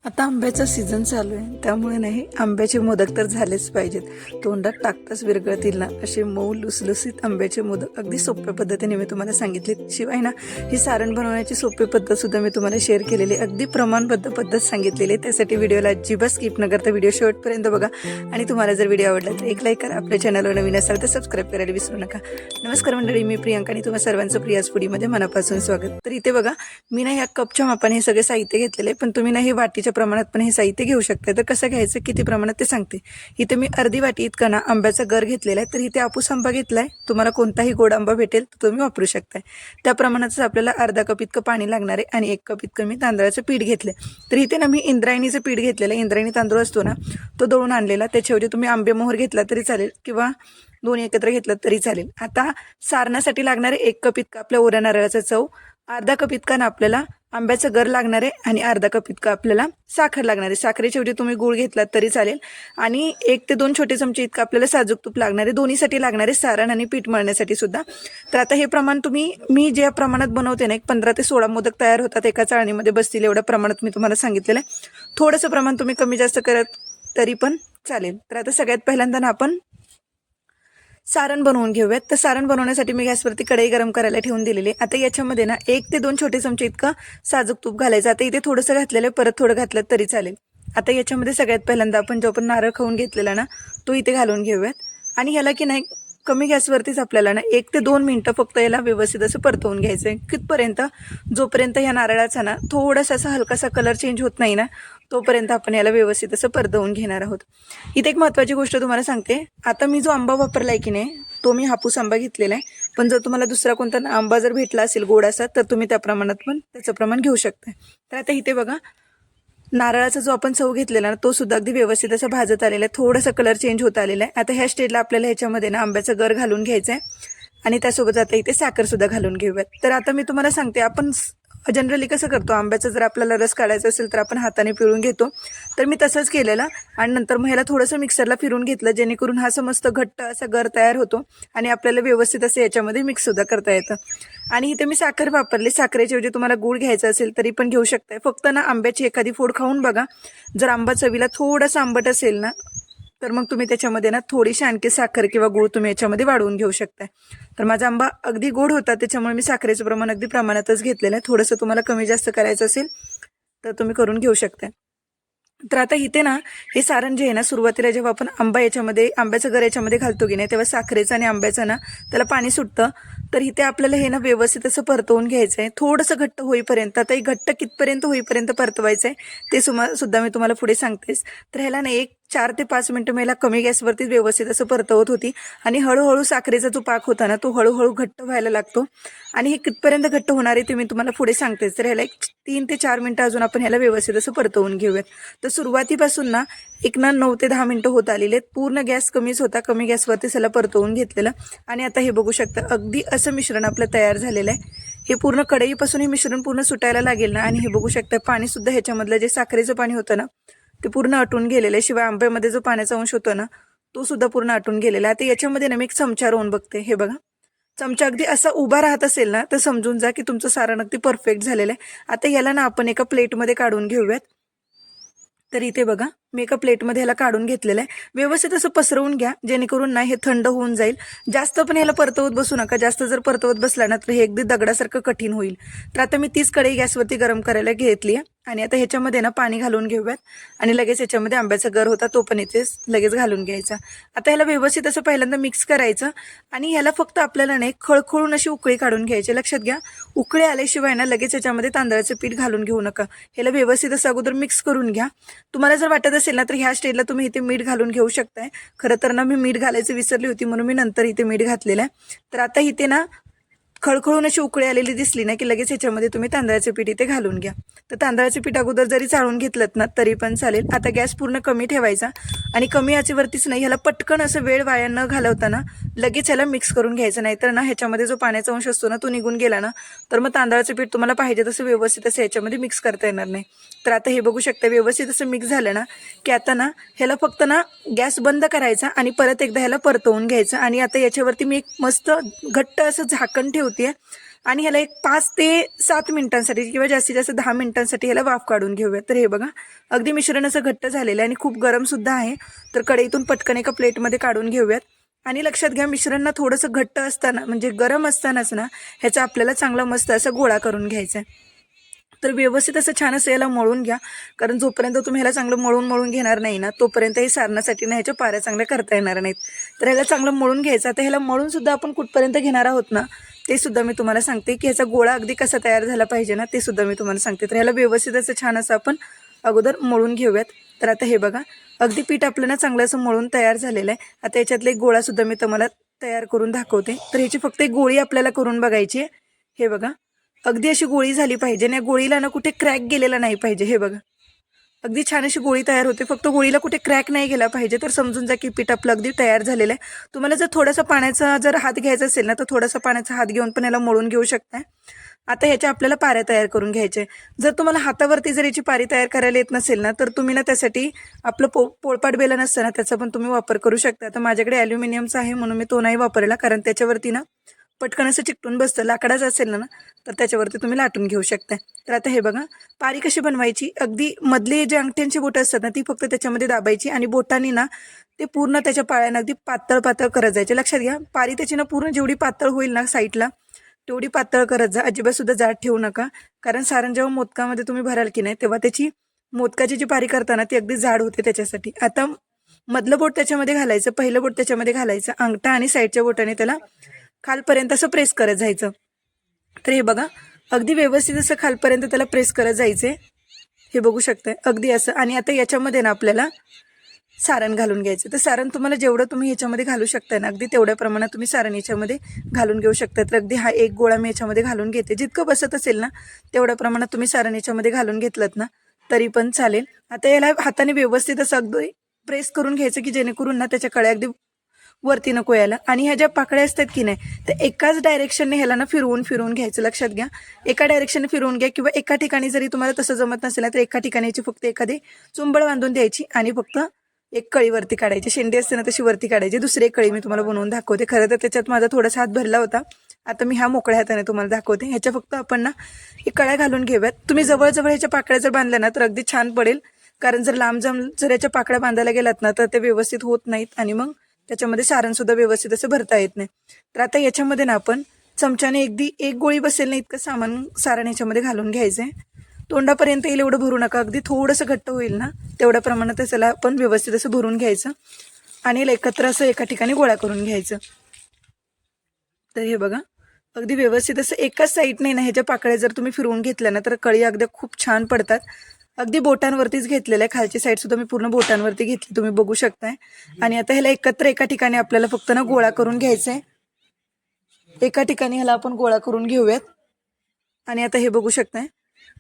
आता आंब्याचा सीझन चालू आहे, त्यामुळे नाही आंब्याचे मोदक तर झालेच पाहिजेत. तोंडात टाकताच विरघळतील ना असे मऊ लुसलुसीत आंब्याचे मोदक अगदी सोप्या पद्धतीने मी तुम्हाला सांगितले. शिवाय ना ही सारण बनवण्याची सोपी पद्धत सुद्धा मी तुम्हाला शेअर केलेली, अगदी प्रमाणबद्ध पद्धत सांगितलेली. त्यासाठी व्हिडिओला अजिबात स्किप न करता व्हिडिओ शेवटपर्यंत बघा. आणि तुम्हाला जर व्हिडिओ आवडला तर एक लाईक करा. आपल्या चॅनलवर नवीन असाल तर सबस्क्राईब करायला विसरू नका. नमस्कार मंडळी, मी प्रियांका आणि तुम्हा सर्वांचं प्रियाज फूडीमध्ये मनापासून स्वागत. तर इथे बघा, मी ना या कपच्या मापाने हे सगळे साहित्य घेतलेले, पण तुम्ही ना हे वाटीच्या प्रमाणात पण हे साहित्य घेऊ शकता. तर कसं घ्यायचं, किती प्रमाणात ते सांगते. इथे मी अर्धी वाटी इतका ना आंब्याचा गर घेतलेला आहे. तर इथे आपूस आंबा घेतलाय. तुम्हाला कोणताही गोड आंबा भेटेल तर तुम्ही वापरू शकताय. त्या प्रमाणातच आपल्याला अर्धा कप इतकं पाणी लागणार आहे आणि 1 कप इतकं मी तांदळाचं पीठ घेतलं. तर इथे ना मी इंद्रायणीचं पीठ घेतलेलं आहे. इंद्रायणी तांदूळ असतो ना, तो दळून आणलेला. त्याच्याऐवजी तुम्ही आंबेमोहर घेतला तरी चालेल किंवा दोन्ही एकत्र घेतलं तरी चालेल. आता सारणासाठी लागणारे 1 कप इतका आपल्या ओऱ्या नारळाचा चव, अर्धा कप इतका ना आपल्याला आंब्याचं गर लागणार आहे आणि अर्धा कप इतका आपल्याला साखर लागणार आहे. साखरेच्या ऐवजी तुम्ही गूळ घेतलात तरी चालेल. आणि 1 ते 2 छोटे चमचे इतकं आपल्याला साजूक तूप लागणार आहे, दोन्हीसाठी लागणार आहे, सारण आणि पीठ मळण्यासाठी सुद्धा. तर आता हे प्रमाण मी ज्या प्रमाणात बनवते ना, 15 ते 16 मोदक तयार होतात एका चाळणीमध्ये बसतील एवढ्या प्रमाणात मी तुम्हाला सांगितलेलं आहे. थोडंसं प्रमाण तुम्ही कमी जास्त करत तरी पण चालेल. तर आता सगळ्यात पहिल्यांदा ना आपण सारण बनवून घेऊयात. तर सारण बनवण्यासाठी मी गॅसवरती कढई गरम करायला ठेवून दिलेली. आता याच्यामध्ये ना 1 ते 2 छोटे चमचे इतकं साजूक तूप घालायचं. आता इथे थोडंसं घातलेलं आहे, परत थोडं घातलं तरी चालेल. आता याच्यामध्ये सगळ्यात पहिल्यांदा जो आपण नारळ खाऊन घेतलेला ना, तो इथे घालून घेऊयात. आणि ह्याला की नाही कमी गॅसवरतीच आपल्याला ना 1 ते 2 मिनिटं फक्त याला व्यवस्थित असं परतवून घ्यायचं आहे. कितपर्यंत, जोपर्यंत या नारळाचा ना थोडासा असा हलकासा कलर चेंज होत नाही ना, तोपर्यंत आपण याला व्यवस्थित असं परतवून घेणार आहोत. इथे एक महत्त्वाची गोष्ट तुम्हाला सांगते. आता मी जो आंबा वापरलाय की नाही, तो मी हापूस आंबा घेतलेला आहे. पण जर तुम्हाला दुसरा कोणता आंबा जर भेटला असेल गोड असा, तर तुम्ही त्या प्रमाणात पण त्याचं प्रमाण घेऊ शकता. तर आता इथे बघा, नारळाचा जो आपण चव घेतलेला ना, तो सुद्धा अगदी व्यवस्थित असं भाजत आलेला आहे, थोडासा कलर चेंज होत आलेला आहे. आता ह्या स्टेजला आपल्याला ह्याच्यामध्ये ना आंब्याचा गर घालून घ्यायचा आहे आणि त्यासोबत आता इथे साखर सुद्धा घालून घेऊयात. तर आता मी तुम्हाला सांगते, आपण जनरली कसं करतो, आंब्याचा जर आपल्याला रस काढायचा असेल तर आपण हाताने पिळून घेतो. तर मी तसंच केलेलं आणि नंतर मग ह्याला थोडंसं मिक्सरला फिरून घेतलं, जेणेकरून हा असं मस्त घट्ट असा गर तयार होतो आणि आपल्याला व्यवस्थित असं याच्यामध्ये मिक्स सुद्धा करता येतं. आणि इथे मी साखर वापरली. साखरेच्या ऐवजी तुम्हाला गूळ घ्यायचा असेल तरी पण घेऊ शकताय. फक्त ना आंब्याची एखादी फोड खाऊन बघा. जर आंबा चवीला थोडासा आंबट असेल ना, तर मग तुम्ही त्याच्यामध्ये ना थोडीशी आणखी साखर किंवा गूळ तुम्ही याच्यामध्ये वाढवून घेऊ शकताय. तर माझा आंबा अगदी गोड होता, त्याच्यामुळे मी साखरेचं प्रमाण अगदी प्रमाणातच घेतलेलं आहे. थोडंसं तुम्हाला कमी जास्त करायचं असेल तर तुम्ही करून घेऊ शकताय. तर आता इथे ना हे सारण जे आहे ना, सुरुवातीला जेव्हा आपण आंब्याचं गर याच्यामध्ये घालतो की नाही, तेव्हा साखरेचं आणि आंब्याचं ना त्याला पाणी सुटतं. तर इथे आपल्याला हे ना व्यवस्थित असं परतवून घ्यायचं आहे, थोडंसं घट्ट होईपर्यंत. आता हे घट्ट कितपर्यंत होईपर्यंत परतवायचं आहे ते सुद्धा मी तुम्हाला पुढे सांगतेस. तर ह्याला ना 4 ते 5 मिनिटं मला कमी गॅसवरती व्यवस्थित असं परतवत होती. आणि हळूहळू साखरेचा जो पाक होता ना, तो हळूहळू घट्ट व्हायला लागतो. आणि हे कितपर्यंत घट्ट होणार आहे ते मी तुम्हाला पुढे सांगतेच. तर ह्याला 3 ते 4 मिनिटं अजून आपण ह्याला व्यवस्थित असं परतवून घेऊयात. तर सुरुवातीपासून ना 9 ते 10 मिनिटं होत आलेले आहेत. पूर्ण गॅस कमीच होता, कमी गॅसवरती त्याला परतवून घेतलेलं. आणि आता हे बघू शकता, अगदी असं मिश्रण आपलं तयार झालेलं आहे. हे पूर्ण कढईपासून हे मिश्रण पूर्ण सुटायला लागेल ना. आणि हे बघू शकता, पाणी सुद्धा ह्याच्यामधलं जे साखरेचं पाणी होतं ना, ते पूर्ण आटून गेलेलं आहे. शिवाय आंब्यामध्ये जो पाण्याचा अंश होतो ना, तो सुद्धा पूर्ण आटून गेलेला आहे. आता याच्यामध्ये ना मी एक चमचा रोवून बघते. हे बघा, चमचा अगदी असा उभा राहत असेल ना, तर समजून जा की तुमचं सारण अगदी परफेक्ट झालेलं आहे. आता याला ना आपण एका प्लेटमध्ये काढून घेऊयात. तर इथे बघा, मी एका प्लेटमध्ये ह्याला काढून घेतलेलं आहे. व्यवस्थित असं पसरवून घ्या, जेणेकरून ना हे थंड होऊन जाईल. जास्त पण ह्याला परतवत बसू नका. जास्त जर परतवत बसला ना, तर हे अगदी दगडासारखं कठीण होईल. तर आता मी तीच कढई गॅसवरती गरम करायला घेतली आहे. आणि आता ह्याच्यामध्ये ना पाणी घालून घेऊयात. आणि लगेच ह्याच्यामध्ये आंब्याचा गर होता तो पण इथे लगेच घालून घ्यायचा. आता ह्याला व्यवस्थित असं पहिल्यांदा मिक्स करायचं. आणि ह्याला फक्त आपल्याला नाही खळखळून अशी उकळी काढून घ्यायची. लक्षात घ्या, उकळी आल्याशिवाय ना लगेच ह्याच्यामध्ये तांदळाचं पीठ घालून घेऊ नका. ह्याला व्यवस्थित असं अगोदर मिक्स करून घ्या. तुम्हाला जर वाटत असेल ना, तर ह्या स्टेजला तुम्ही इथे मीठ घालून घेऊ शकताय. खरं तर ना मी मीठ घालायचं विसरली होती, म्हणून मी नंतर इथे मीठ घातलेलं आहे. तर आता इथे ना खळखळून अशी उकळी आलेली दिसली ना, की लगेच ह्याच्यामध्ये तुम्ही तांदळाचे पीठ इथे घालून घ्या. तर तांदळाचे पीठ अगोदर जरी चाळून घेतलं ना तरी पण चालेल. आता गॅस पूर्ण कमी ठेवायचा आणि कमी आचेवरतीच नाही, ह्याला पटकन असं वेळ वाया न घालवताना लगेच ह्याला मिक्स करून घ्यायचं. नाही तर ना ह्याच्यामध्ये जो पाण्याचा अंश असतो ना, तो निघून गेला ना, तर मग तांदळाचं पीठ तुम्हाला पाहिजे तसं व्यवस्थित असं ह्याच्यामध्ये मिक्स करता येणार नाही. तर आता हे बघू शकता, व्यवस्थित असं मिक्स झालं ना, की आता ना ह्याला फक्त ना गॅस बंद करायचा आणि परत एकदा ह्याला परतवून घ्यायचं. आणि आता याच्यावरती मी एक मस्त घट्ट असं झाकण ठेवते आणि ह्याला एक 5 ते 7 मिनिटांसाठी किंवा जास्तीत जास्त 10 मिनिटांसाठी ह्याला वाफ काढून घेऊया. तर हे बघा अगदी मिश्रण असं घट्ट झालेलं आहे आणि खूप गरमसुद्धा आहे. तर कढईतून पटकन एका प्लेटमध्ये काढून घेऊयात. आणि लक्षात घ्या मिश्रण ना थोडंसं घट्ट असताना म्हणजे गरम असतानाच ना ह्याचा आपल्याला चांगला मस्त असा गोळा करून घ्यायचा आहे. तर व्यवस्थित असं छान असं याला मळून घ्या, कारण जोपर्यंत तुम्ही ह्याला चांगलं मळून घेणार नाही ना तोपर्यंत हे सारण्यासाठी ना ह्याच्या पाऱ्या चांगल्या करता येणार नाहीत. तर ह्याला चांगलं मळून घ्यायचं. आता ह्याला मळून सुद्धा आपण कुठपर्यंत घेणार आहोत ना ते सुद्धा मी तुम्हाला सांगते, की ह्याचा गोळा अगदी कसा तयार झाला पाहिजे ना ते सुद्धा मी तुम्हाला सांगते. तर ह्याला व्यवस्थित असं छान असं आपण अगोदर मळून घेऊयात. तर आता हे बघा अगदी पीठ आपलं ना चांगलं असं मळून तयार झालेलं आहे. आता याच्यातले एक गोळा सुद्धा मी तुम्हाला तयार करून दाखवते. तर ह्याची फक्त एक गोळी आपल्याला करून बघायची आहे. हे बघा अगदी अशी गोळी झाली पाहिजे आणि या गोळीला ना कुठे क्रॅक गेलेला नाही पाहिजे. हे बघा अगदी छान अशी गोळी तयार होते, फक्त गोळीला कुठे क्रॅक नाही गेला पाहिजे. तर समजून जा की पीठ आपलं अगदी तयार झालेलं आहे. तुम्हाला जर थोडासा पाण्याचा जर हात घ्यायचा असेल ना तर थोडासा पाण्याचा हात घेऊन पण याला मळून घेऊ शकताय. आता ह्याच्या आपल्याला पाऱ्या तयार करून घ्यायच्या. जर तुम्हाला हातावरती जर याची पारी तयार करायला येत नसेल ना तर तुम्ही ना त्यासाठी आपलं पोळपाट बेलन असतं ना त्याचा पण तुम्ही वापर करू शकता. आता माझ्याकडे ॲल्युमिनियमचा आहे म्हणून मी तो नाही वापरला, कारण त्याच्यावरती ना पटकन असं चिकटून बसतं. लाकडाचं असेल ना तर त्याच्यावरती तुम्ही लाटून घेऊ शकता. तर आता हे बघा पारी कशी बनवायची, अगदी मधले जे अंगठ्यांची बोटं असतात ना ती फक्त त्याच्यामध्ये दाबायची आणि बोटांनी ना ते पूर्ण त्याच्या पाळ्यांना अगदी पातळ पातळ करत जायचे. लक्षात घ्या पारी त्याची ना पूर्ण जेवढी पातळ होईल ना साईडला तेवढी पातळ करत जा, अजिबात सुद्धा जाड ठेवू नका. कारण सारण जेव्हा मोदकामध्ये तुम्ही भराल की नाही तेव्हा त्याची मोदकाची जी पारी करताना ती अगदी जाड होते त्याच्यासाठी. आता मधलं बोट त्याच्यामध्ये घालायचं, पहिलं बोट त्याच्यामध्ये घालायचं, अंगठा आणि साईडच्या बोटाने त्याला खालपर्यंत असं प्रेस करत जायचं. तर हे बघा अगदी व्यवस्थित असं खालपर्यंत त्याला प्रेस करत जायचे. हे बघू शकताय अगदी असं. आणि आता याच्यामध्ये ना आपल्याला सारण घालून घ्यायचं. तर सारण तुम्हाला जेवढं तुम्ही ह्याच्यामध्ये घालू शकताय ना अगदी तेवढ्या प्रमाणात तुम्ही सारण याच्यामध्ये घालून घेऊ शकता. तर अगदी हा एक गोळा मी याच्यामध्ये घालून घेते. जितकं बसत असेल ना तेवढ्या प्रमाणात तुम्ही सारण याच्यामध्ये घालून घेतलं ना तरी पण चालेल. आता याला हाताने व्यवस्थित असं अगदी प्रेस करून घ्यायचं की जेणेकरून ना त्याच्या कळ्या अगदी वरती नको यायला. आणि ह्या ज्या पाकळ्या असतात की नाही तर एकाच डायरेक्शनने ह्याला ना फिरवून घ्यायचं. लक्षात घ्या एका डायरेक्शनने फिरवून घ्या, किंवा एका ठिकाणी जरी तुम्हाला तसं जमत नसेल तर एका ठिकाणी फक्त एखादी चुंबळ बांधून द्यायची आणि फक्त एक कळी वरती काढायची. शेंडी असते ना तशी वरती काढायची. दुसरी एक कळी मी तुम्हाला बनवून दाखवते. खरं तर त्याच्यात माझा थोडासा हात भरला होता, आता मी ह्या मोकळ्या हाताने तुम्हाला दाखवते. ह्याच्या फक्त आपण ना एक कळ्या घालून घेऊयात. तुम्ही जवळजवळ ह्याच्या पाकळ्या जर बांधल्या ना तर अगदी छान पडेल, कारण जर लांब जर याच्या पाकळ्या बांधायला गेलात ना तर ते व्यवस्थित होत नाहीत आणि मग त्याच्यामध्ये सारण सुद्धा व्यवस्थित असं भरता येत नाही. तर आता याच्यामध्ये ना आपण चमच्याने अगदी एक गोळी बसेल ना इतकं सारण याच्यामध्ये घालून घ्यायचंय. तोंडापर्यंत येईल एवढं भरू नका, अगदी थोडंसं घट्ट होईल ना तेवढ्या प्रमाणात त्याला आपण व्यवस्थित असं भरून घ्यायचं आणि एकत्र असं एका ठिकाणी गोळा करून घ्यायचं. तर हे बघा अगदी व्यवस्थित असं एकाच साईडने ना ह्याच्या पाकळ्या जर तुम्ही फिरवून घेतल्या ना तर कळी अगदी खूप छान पडतात. अगदी बोटांवरतीच घेतलेलं आहे, खालची साईड सुद्धा मी पूर्ण बोटांवरती घेतली, तुम्ही बघू शकताय. आणि आता ह्याला एकत्र एका ठिकाणी आपल्याला फक्त ना गोळा करून घ्यायचा आहे. एका ठिकाणी ह्याला आपण गोळा करून घेऊयात. आणि आता हे बघू शकताय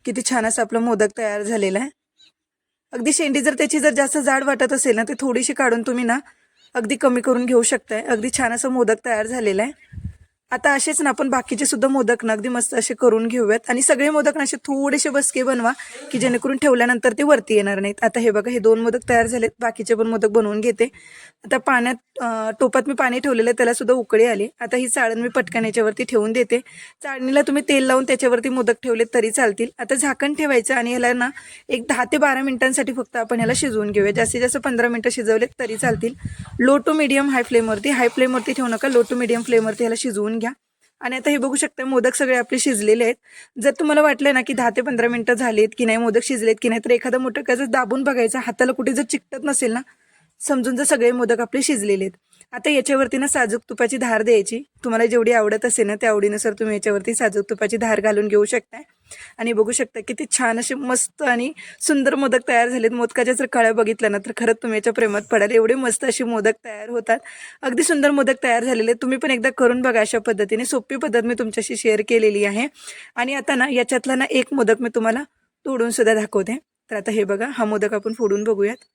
किती छान असं आपलं मोदक तयार झालेलं आहे. अगदी शेंडी जर त्याची जर जास्त जाड वाटत असेल ना ते थोडीशी काढून तुम्ही ना अगदी कमी करून घेऊ शकताय. अगदी छान असं मोदक तयार झालेलं आहे. आता असेच ना आपण बाकीचे सुद्धा मोदक ना अगदी मस्त असे करून घेऊयात. आणि सगळे मोदक ना असे थोडेसे बसके बनवा की जेणेकरून ठेवल्यानंतर ते वरती येणार नाहीत. आता हे बघा हे 2 मोदक तयार झालेत, बाकीचे पण मोदक बनवून घेते. आता टोपात मी पाणी ठेवलेलं आहे, त्याला सुद्धा उकळी आली. आता ही चाळण मी पटकन याच्यावरती ठेवून देते. चाळणीला तुम्ही तेल लावून त्याच्यावरती मोदक ठेवले तरी चालतील. आता झाकण ठेवायचं आणि ह्याला ना एक 10 ते 12 मिनिटांसाठी फक्त आपण ह्याला शिजवून घेऊया. जास्तीत जास्त 15 मिनिटं शिजवले तरी चालतील. लो टू मीडियम हाय फ्लेमवरती ठेवू नका, लो टू मीडियम फ्लेमवरती ह्याला शिजवून घ्या. आणि आता हे बघू शकता मोदक सगळे आपले शिजलेले आहेत. जर तुम्हाला वाटलं ना की 10 ते 15 मिनिटं झालीत की नाही, मोदक शिजलेत की नाही, तर एखादा मोदकाचं दाबून बघायचं, हाताला कुठे जर चिकटत नसेल ना समजून जर सगळे मोदक आपले शिजलेले आहेत. आता याच्यावरती ना साजूक तुपाची धार द्यायची. तुम्हाला जेवढी आवडत असेल ना त्या आवडीनुसार तुम्ही याच्यावरती साजूक तुपाची धार घालून घेऊ शकताय. आणि बघू शकता किती छान असे मस्त आणि सुंदर मोदक तयार झालेत. मोदकाच्या जर कळ्या बघितल्या ना तर खरंच तुम्ही याच्या प्रेमात पडाल, एवढे मस्त असे मोदक तयार होतात. अगदी सुंदर मोदक तयार झालेले. तुम्ही पण एकदा करून बघा. अशा पद्धतीने सोपी पद्धत मी तुमच्याशी शेअर केलेली आहे. आणि आता ना याच्यातला ना एक मोदक मी तुम्हाला तोडून सुद्धा दाखवते. तर आता हे बघा हा मोदक आपण फोडून बघूयात.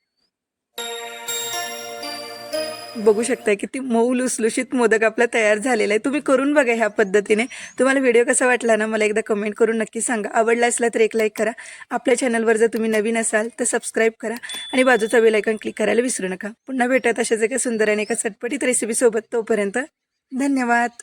बघू शकताय किती मऊ लुसलुशीत मोदक आपला तयार झालेला आहे. तुम्ही करून बघा ह्या पद्धतीने. तुम्हाला व्हिडिओ कसा वाटला ना मला एकदा कमेंट करून नक्की सांगा. आवडला असला तर एक लाईक करा. आपल्या चॅनलवर जर तुम्ही नवीन असाल तर सबस्क्राईब करा आणि बाजूचा बेल आयकॉन क्लिक करायला विसरू नका. पुन्हा भेटत अशाच एका सुंदर आणि एका चटपटीत रेसिपीसोबत. तोपर्यंत धन्यवाद.